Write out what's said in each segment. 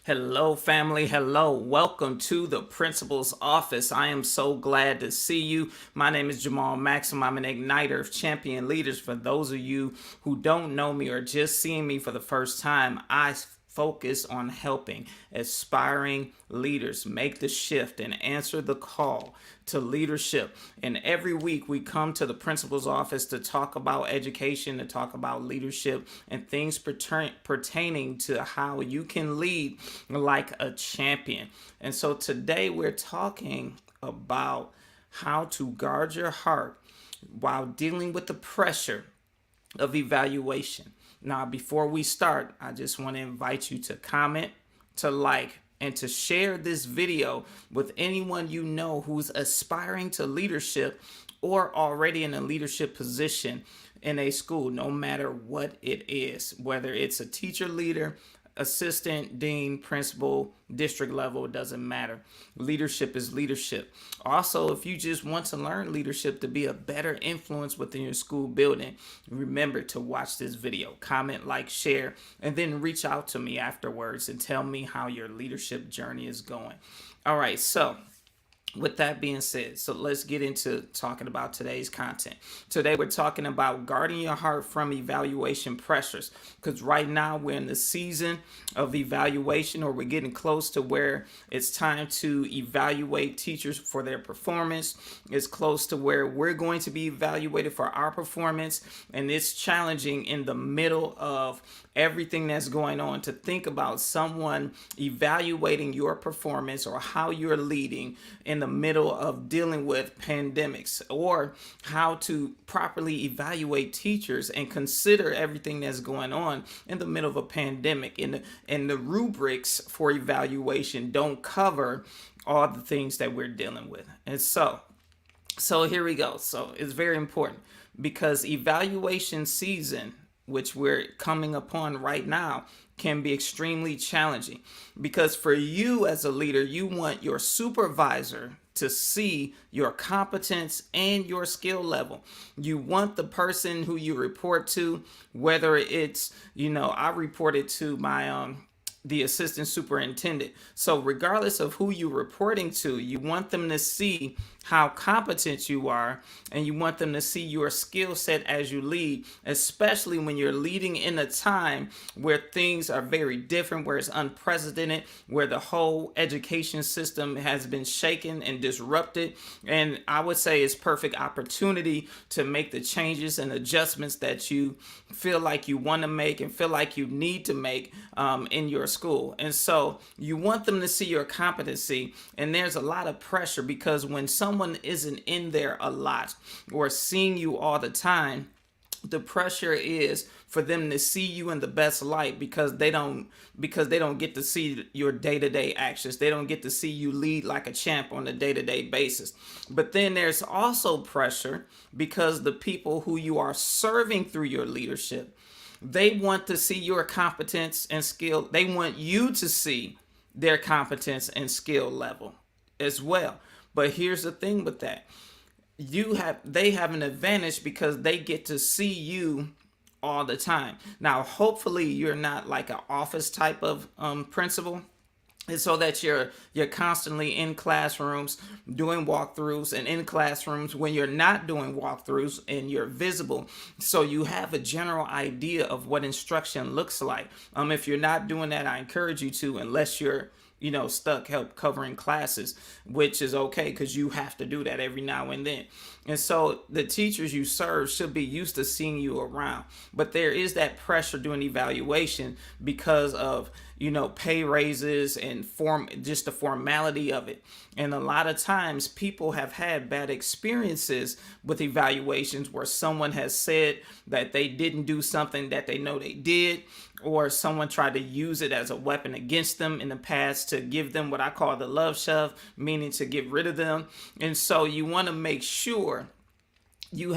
Hello, family. Hello. Welcome to the principal's office. I am so glad to see you. My name is Jamal Maxim. I'm an igniter of champion leaders. For those of you who don't know me or just seeing me for the first time, I focus on helping aspiring leaders make the shift and answer the call to leadership. And every week we come to the principal's office to talk about education, to talk about leadership, and things pertaining to how you can lead like a champion. And so today we're talking about how to guard your heart while dealing with the pressure of evaluation. Now, before we start, I just want to invite you to comment, to like, and to share this video with anyone you know who's aspiring to leadership or already in a leadership position in a school, no matter what it is, whether it's a teacher leader, assistant, dean, principal, district level, it doesn't matter. Leadership is leadership. Also, if you just want to learn leadership to be a better influence within your school building, remember to watch this video, comment, like, share, and then reach out to me afterwards and tell me how your leadership journey is going. All right, so with that being said, so let's get into talking about today's content. Today we're talking about guarding your heart from evaluation pressures, because right now we're in the season of evaluation, or we're getting close to where it's time to evaluate teachers for their performance. It's close to where we're going to be evaluated for our performance, and it's challenging in the middle of everything that's going on to think about someone evaluating your performance or how you're leading in the middle of dealing with pandemics, or how to properly evaluate teachers and consider everything that's going on in the middle of a pandemic. And the rubrics for evaluation don't cover all the things that we're dealing with. And so here we go. So it's very important, because evaluation season, which we're coming upon right now, can be extremely challenging, because for you as a leader, you want your supervisor to see your competence and your skill level. You want the person who you report to, whether it's, I reported to my the assistant superintendent. So regardless of who you're reporting to, you want them to see how competent you are, and you want them to see your skill set as you lead, especially when you're leading in a time where things are very different, where it's unprecedented, where the whole education system has been shaken and disrupted. And I would say it's perfect opportunity to make the changes and adjustments that you feel like you want to make and feel like you need to make in your school. And so you want them to see your competency, and there's a lot of pressure, because when someone isn't in there a lot or seeing you all the time, the pressure is for them to see you in the best light, because they don't get to see your day-to-day actions. They don't get to see you lead like a champ on a day-to-day basis. But then there's also pressure because the people who you are serving through your leadership, they want to see your competence and skill. They want you to see their competence and skill level as well. But here's the thing with that. They have an advantage because they get to see you all the time. Now, hopefully you're not like an office type of principal, and so that you're constantly in classrooms doing walkthroughs, and in classrooms when you're not doing walkthroughs and you're visible, so you have a general idea of what instruction looks like. If you're not doing that, I encourage you to, unless you're stuck help covering classes, which is okay, because you have to do that every now and then. And so the teachers you serve should be used to seeing you around. But there is that pressure during evaluation because of pay raises and just the formality of it. And a lot of times people have had bad experiences with evaluations where someone has said that they didn't do something that they know they did, or someone tried to use it as a weapon against them in the past to give them what I call the love shove, meaning to get rid of them. And so you want to make sure you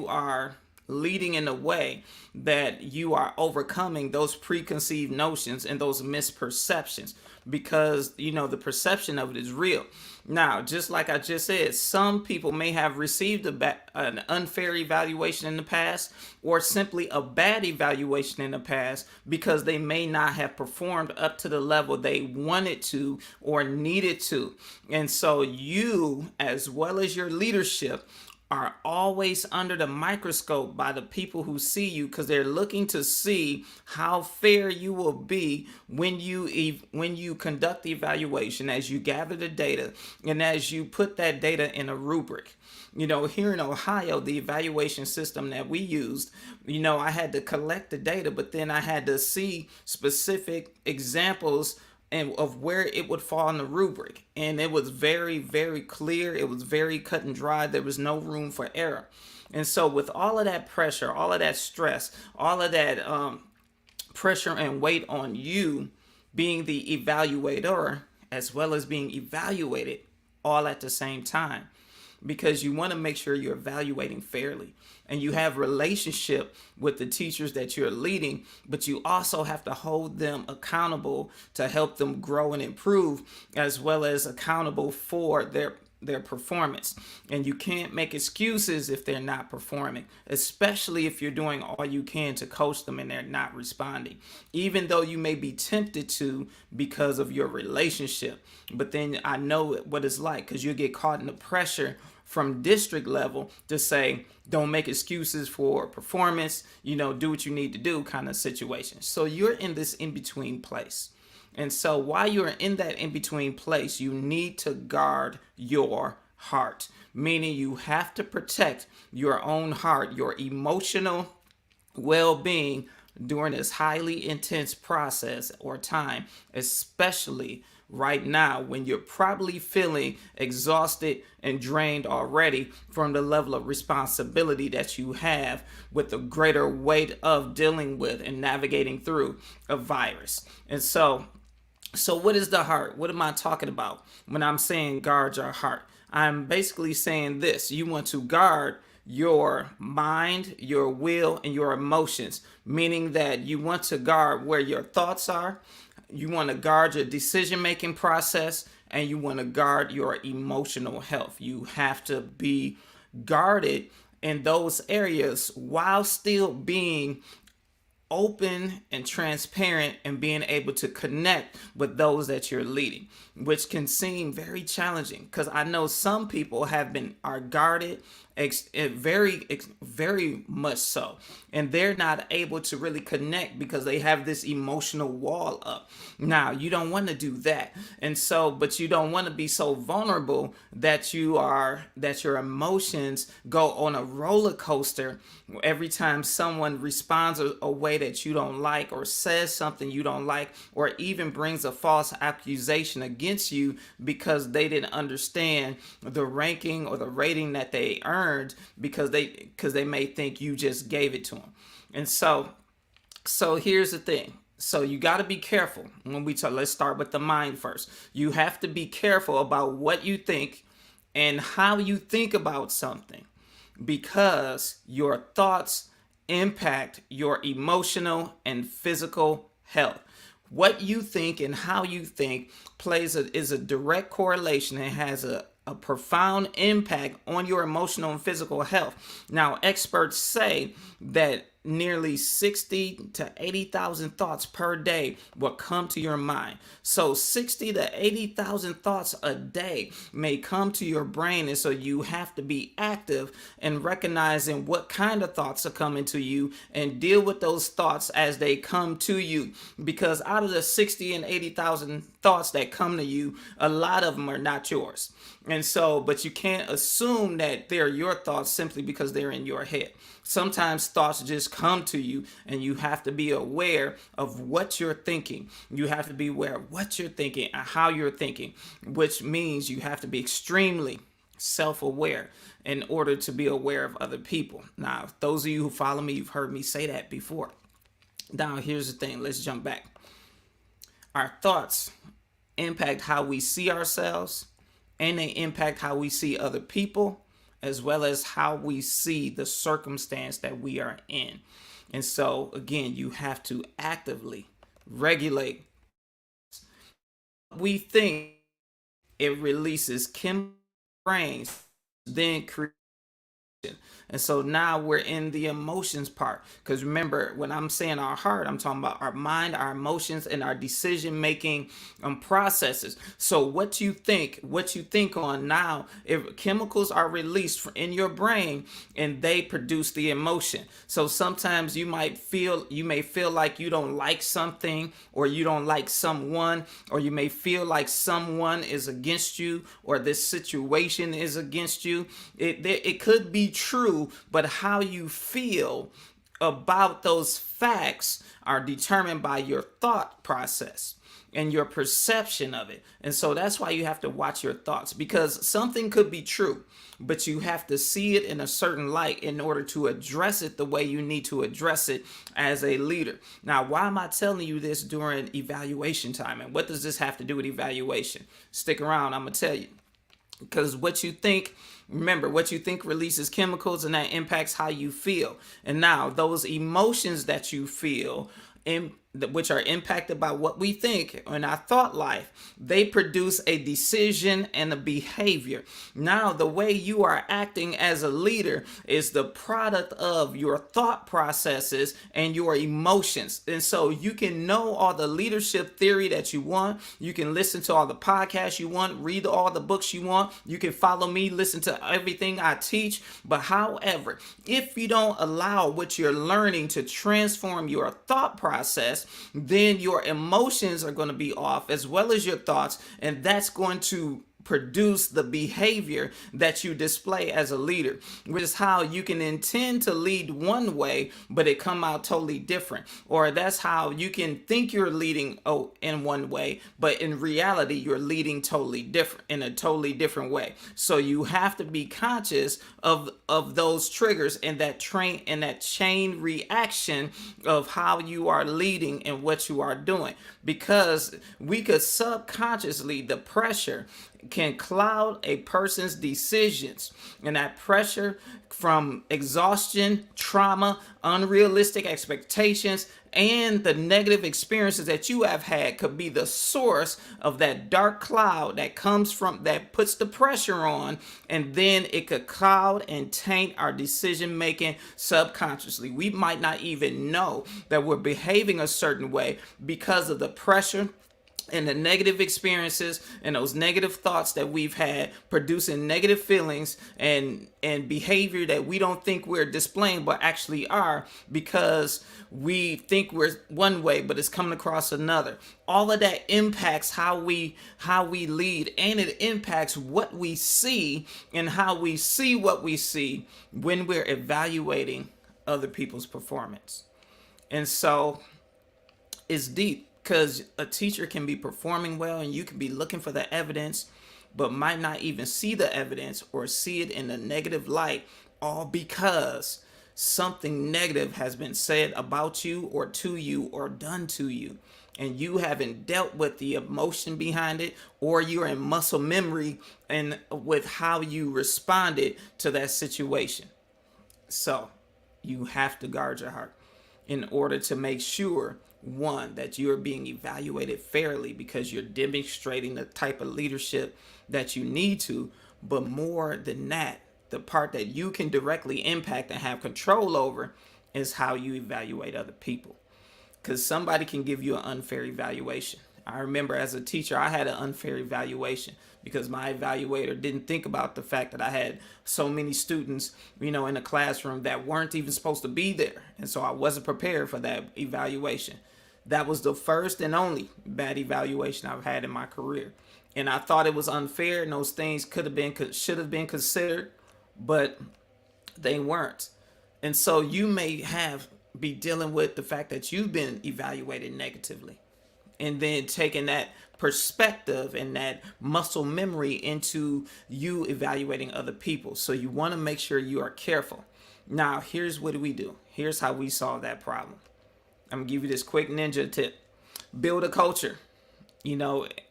are leading in a way that you are overcoming those preconceived notions and those misperceptions, because the perception of it is real. Now, just like I just said, some people may have received an unfair evaluation in the past, or simply a bad evaluation in the past, because they may not have performed up to the level they wanted to or needed to. And so you, as well as your leadership, are always under the microscope by the people who see you, because they're looking to see how fair you will be when you conduct the evaluation, as you gather the data and as you put that data in a rubric. Here in Ohio, the evaluation system that we used, I had to collect the data, but then I had to see specific examples and of where it would fall in the rubric. And it was very, very clear. It was very cut and dry. There was no room for error. And so with all of that pressure, all of that stress, all of that pressure and weight on you being the evaluator, as well as being evaluated all at the same time, because you want to make sure you're evaluating fairly and you have relationship with the teachers that you're leading, but you also have to hold them accountable to help them grow and improve, as well as accountable for their performance. And you can't make excuses if they're not performing, especially if you're doing all you can to coach them and they're not responding, even though you may be tempted to because of your relationship. But then I know what it's like, because you get caught in the pressure from district level to say, don't make excuses for performance, do what you need to do kind of situation. So you're in this in-between place. And so while you're in that in-between place, you need to guard your heart, meaning you have to protect your own heart, your emotional well-being during this highly intense process or time, especially right now when you're probably feeling exhausted and drained already from the level of responsibility that you have with the greater weight of dealing with and navigating through a virus. And so what is the heart? What am I talking about when I'm saying guard your heart? I'm basically saying this: you want to guard your mind, your will, and your emotions, meaning that you want to guard where your thoughts are, you want to guard your decision-making process, and you want to guard your emotional health. You have to be guarded in those areas while still being open and transparent and being able to connect with those that you're leading, which can seem very challenging, because I know some people are guarded very much so, and they're not able to really connect because they have this emotional wall up. Now, you don't want to do that, but you don't want to be so vulnerable that your emotions go on a roller coaster every time someone responds a way that you don't like, or says something you don't like, or even brings a false accusation against you because they didn't understand the ranking or the rating that they earned, because they may think you just gave it to them. And so here's the thing. So you got to be careful when we talk. Let's start with the mind first. You have to be careful about what you think and how you think about something, because your thoughts impact your emotional and physical health. What you think and how you think is a direct correlation and has a profound impact on your emotional and physical health. Now, experts say that nearly 60 to 80,000 thoughts per day will come to your mind. So 60 to 80,000 thoughts a day may come to your brain. And so you have to be active in recognizing what kind of thoughts are coming to you and deal with those thoughts as they come to you. Because out of the 60 and 80,000 thoughts that come to you, a lot of them are not yours. And so, but you can't assume that they're your thoughts simply because they're in your head. Sometimes thoughts just come to you, and you have to be aware of what you're thinking. You have to be aware of what you're thinking and how you're thinking, which means you have to be extremely self-aware in order to be aware of other people. Now, those of you who follow me, you've heard me say that before. Now, here's the thing. Let's jump back. Our thoughts impact how we see ourselves, and they impact how we see other people, as well as how we see the circumstance that we are in. And so, again, you have to actively regulate. We think it releases chemical brains, then create. And so now we're in the emotions part. Because remember, when I'm saying our heart, I'm talking about our mind, our emotions, and our decision making processes. So what you think on now, if chemicals are released in your brain and they produce the emotion. So sometimes you may feel like you don't like something, or you don't like someone, or you may feel like someone is against you, or this situation is against you. It could be true, but how you feel about those facts are determined by your thought process and your perception of it. And so that's why you have to watch your thoughts, because something could be true, but you have to see it in a certain light in order to address it the way you need to address it as a leader. Now, why am I telling you this during evaluation time? And what does this have to do with evaluation? Stick around, I'm going to tell you. Because remember, what you think releases chemicals, and that impacts how you feel. And now those emotions that you feel, which are impacted by what we think in our thought life, they produce a decision and a behavior. Now, the way you are acting as a leader is the product of your thought processes and your emotions. And so you can know all the leadership theory that you want. You can listen to all the podcasts you want, read all the books you want. You can follow me, listen to everything I teach. But however, if you don't allow what you're learning to transform your thought process, then your emotions are going to be off as well as your thoughts, and that's going to produce the behavior that you display as a leader, which is how you can intend to lead one way, but it come out totally different. Or that's how you can think you're leading in one way, but in reality, you're leading totally different, in a totally different way. So you have to be conscious of those triggers and that chain reaction of how you are leading and what you are doing, because we could subconsciously, the pressure can cloud a person's decisions, and that pressure from exhaustion, trauma, unrealistic expectations, and the negative experiences that you have had could be the source of that dark cloud that puts the pressure on, and then it could cloud and taint our decision making subconsciously. We might not even know that we're behaving a certain way because of the pressure and the negative experiences and those negative thoughts that we've had, producing negative feelings and behavior that we don't think we're displaying but actually are, because we think we're one way but it's coming across another. All of that impacts how we lead, and it impacts what we see and how we see what we see when we're evaluating other people's performance. And so it's deep, because a teacher can be performing well and you can be looking for the evidence, but might not even see the evidence or see it in a negative light, all because something negative has been said about you or to you or done to you, and you haven't dealt with the emotion behind it, or you're in muscle memory and with how you responded to that situation. So you have to guard your heart in order to make sure, one, that you're being evaluated fairly, because you're demonstrating the type of leadership that you need to. But more than that, the part that you can directly impact and have control over is how you evaluate other people, because somebody can give you an unfair evaluation. I remember as a teacher, I had an unfair evaluation because my evaluator didn't think about the fact that I had so many students, in the classroom that weren't even supposed to be there. And so I wasn't prepared for that evaluation. That was the first and only bad evaluation I've had in my career. And I thought it was unfair, and those things should have been considered, but they weren't. And so you may be dealing with the fact that you've been evaluated negatively, and then taking that perspective and that muscle memory into you evaluating other people. So you want to make sure you are careful. Now, here's what we do. Here's how we solve that problem. I'm gonna give you this quick ninja tip. Build a culture.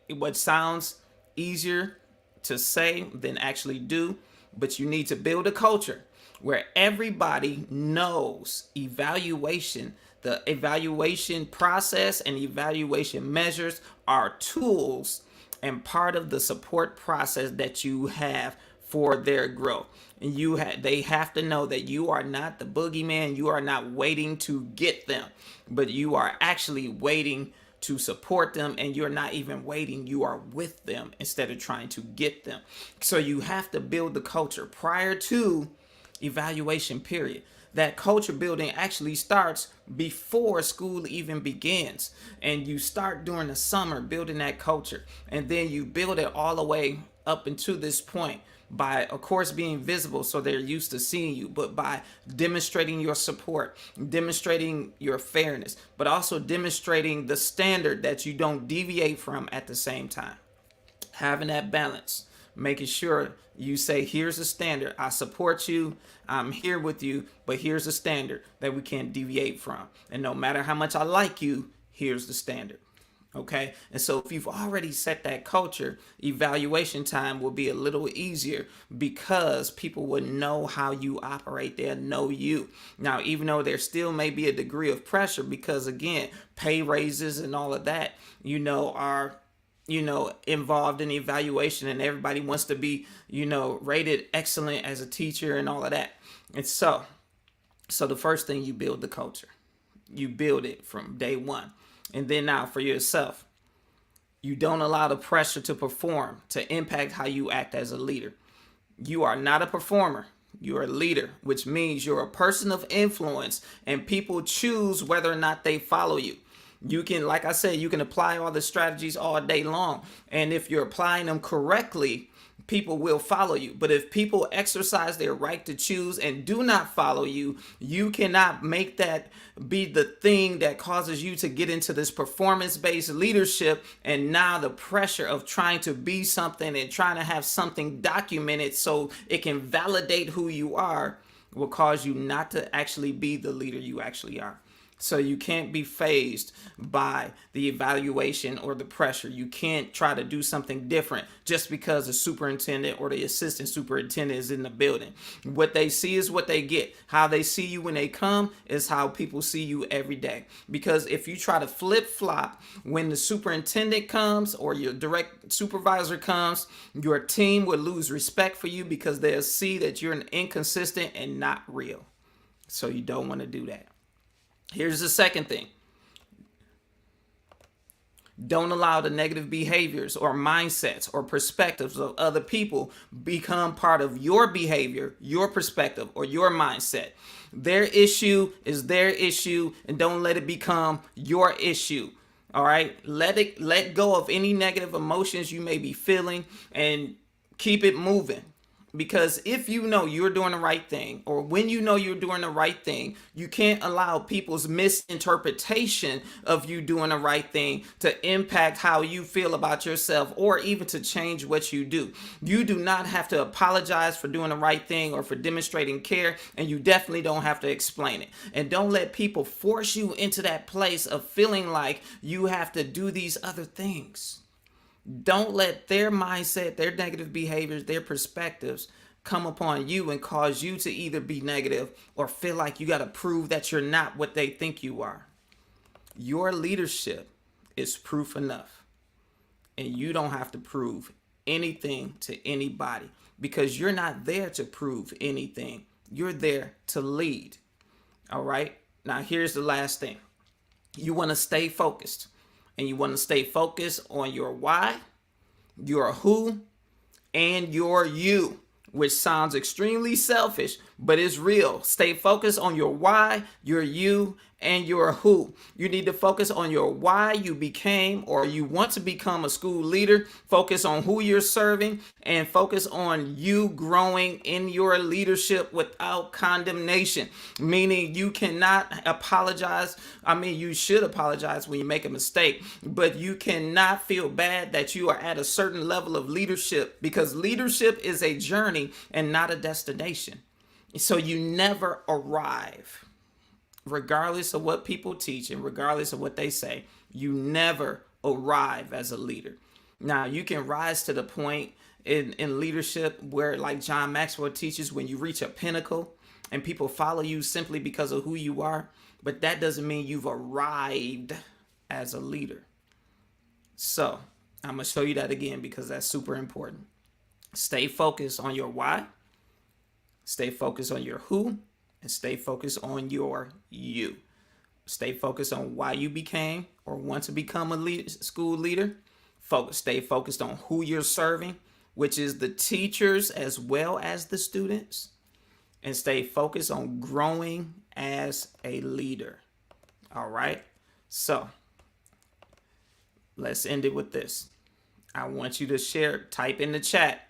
What sounds easier to say than actually do, but you need to build a culture where everybody knows evaluation, the evaluation process and evaluation measures are tools and part of the support process that you have for their growth. And they have to know that you are not the boogeyman. You are not waiting to get them, but you are actually waiting to support them, and you're not even waiting, you are with them instead of trying to get them. So you have to build the culture prior to evaluation period. That culture building actually starts before school even begins, and you start during the summer building that culture, and then you build it all the way up until this point by, of course, being visible so they're used to seeing you, but by demonstrating your support, demonstrating your fairness, but also demonstrating the standard that you don't deviate from at the same time. Having that balance, making sure you say, here's a standard, I support you, I'm here with you, but here's a standard that we can't deviate from. And no matter how much I like you, here's the standard. Okay. And so if you've already set that culture, evaluation time will be a little easier because people will know how you operate. They'll know you. Now, even though there still may be a degree of pressure because, again, pay raises and all of that, are involved in evaluation, and everybody wants to be, rated excellent as a teacher and all of that. And so the first thing, you build the culture. You build it from day one. And then now for yourself, you don't allow the pressure to perform to impact how you act as a leader. You are not a performer. You're a leader, which means you're a person of influence, and people choose whether or not they follow you. You can, like I said, you can apply all the strategies all day long. And if you're applying them correctly, people will follow you. But if people exercise their right to choose and do not follow you, you cannot make that be the thing that causes you to get into this performance-based leadership. And now the pressure of trying to be something and trying to have something documented so it can validate who you are will cause you not to actually be the leader you actually are. So you can't be fazed by the evaluation or the pressure. You can't try to do something different just because the superintendent or the assistant superintendent is in the building. What they see is what they get. How they see you when they come is how people see you every day. Because if you try to flip-flop when the superintendent comes or your direct supervisor comes, your team will lose respect for you because they'll see that you're inconsistent and not real. So you don't want to do that. Here's the second thing. Don't allow the negative behaviors or mindsets or perspectives of other people become part of your behavior, your perspective, or your mindset. Their issue is their issue, and don't let it become your issue. All right? Let go of any negative emotions you may be feeling and keep it moving. Because if you know you're doing the right thing, or when you know you're doing the right thing, you can't allow people's misinterpretation of you doing the right thing to impact how you feel about yourself or even to change what you do. You do not have to apologize for doing the right thing or for demonstrating care, and you definitely don't have to explain it. And don't let people force you into that place of feeling like you have to do these other things. Don't let their mindset, their negative behaviors, their perspectives come upon you and cause you to either be negative or feel like you got to prove that you're not what they think you are. Your leadership is proof enough, and you don't have to prove anything to anybody because you're not there to prove anything. You're there to lead. All right. Now, here's the last thing. You want to stay focused. And you want to stay focused on your why, your who, and your you, which sounds extremely selfish, but it's real. Stay focused on your why, your you, and your who. You need to focus on your why you became or you want to become a school leader. Focus on who you're serving and focus on you growing in your leadership without condemnation, meaning you cannot apologize. I mean, you should apologize when you make a mistake, but you cannot feel bad that you are at a certain level of leadership because leadership is a journey and not a destination. So you never arrive. Regardless of what people teach and regardless of what they say, you never arrive as a leader. Now, you can rise to the point in leadership where, like John Maxwell teaches, when you reach a pinnacle and people follow you simply because of who you are, but that doesn't mean you've arrived as a leader. So I'm going to show you that again because that's super important. Stay focused on your why, stay focused on your who, and stay focused on your you. Stay focused on why you became or want to become a school leader. Stay focused on who you're serving, which is the teachers as well as the students. And stay focused on growing as a leader. All right. So let's end it with this. I want you to type in the chat.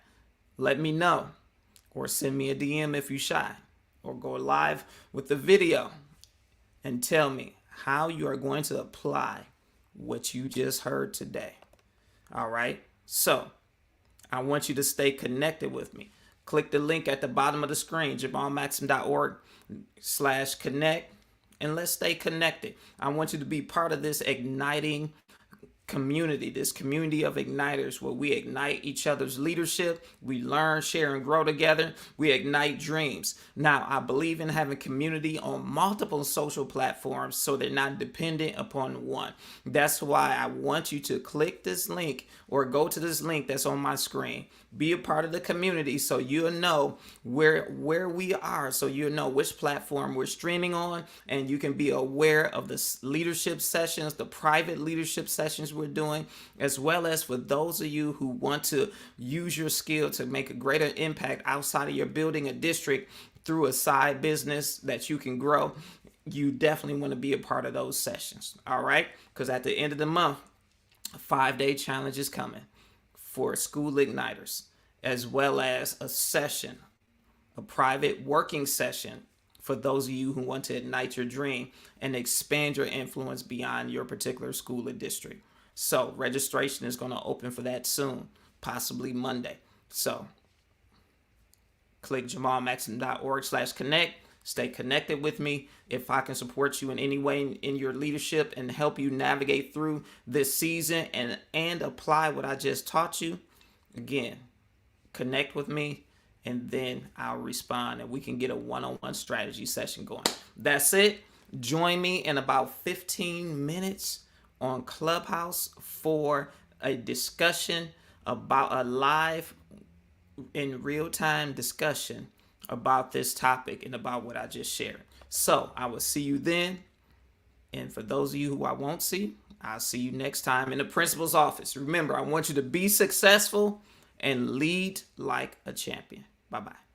Let me know, or send me a DM if you're shy, or go live with the video and tell me how you are going to apply what you just heard today. All right. So I want you to stay connected with me. Click the link at the bottom of the screen, jamalmaxim.org/connect, and let's stay connected. I want you to be part of this igniting community, this community of igniters where we ignite each other's leadership, we learn, share, and grow together, we ignite dreams. Now, I believe in having community on multiple social platforms so they're not dependent upon one. That's why I want you to click this link or go to this link that's on my screen. Be a part of the community so you'll know where we are, so you'll know which platform we're streaming on, and you can be aware of the leadership sessions, the private leadership sessions we're doing, as well as for those of you who want to use your skill to make a greater impact outside of your building a district through a side business that you can grow. You definitely want to be a part of those sessions. All right, because at the end of the month, a 5-day challenge is coming for school igniters, as well as a session, a private working session for those of you who want to ignite your dream and expand your influence beyond your particular school or district. So registration is going to open for that soon, possibly Monday. So click jamalmaxim.org/connect. Stay connected with me. If I can support you in any way in your leadership and help you navigate through this season and apply what I just taught you, again, connect with me and then I'll respond and we can get a one-on-one strategy session going. That's it. Join me in about 15 minutes on Clubhouse for a discussion about a live in real-time discussion about this topic and about what I just shared. So I will see you then. And for those of you who I won't see, I'll see you next time in the principal's office. Remember, I want you to be successful and lead like a champion. Bye-bye.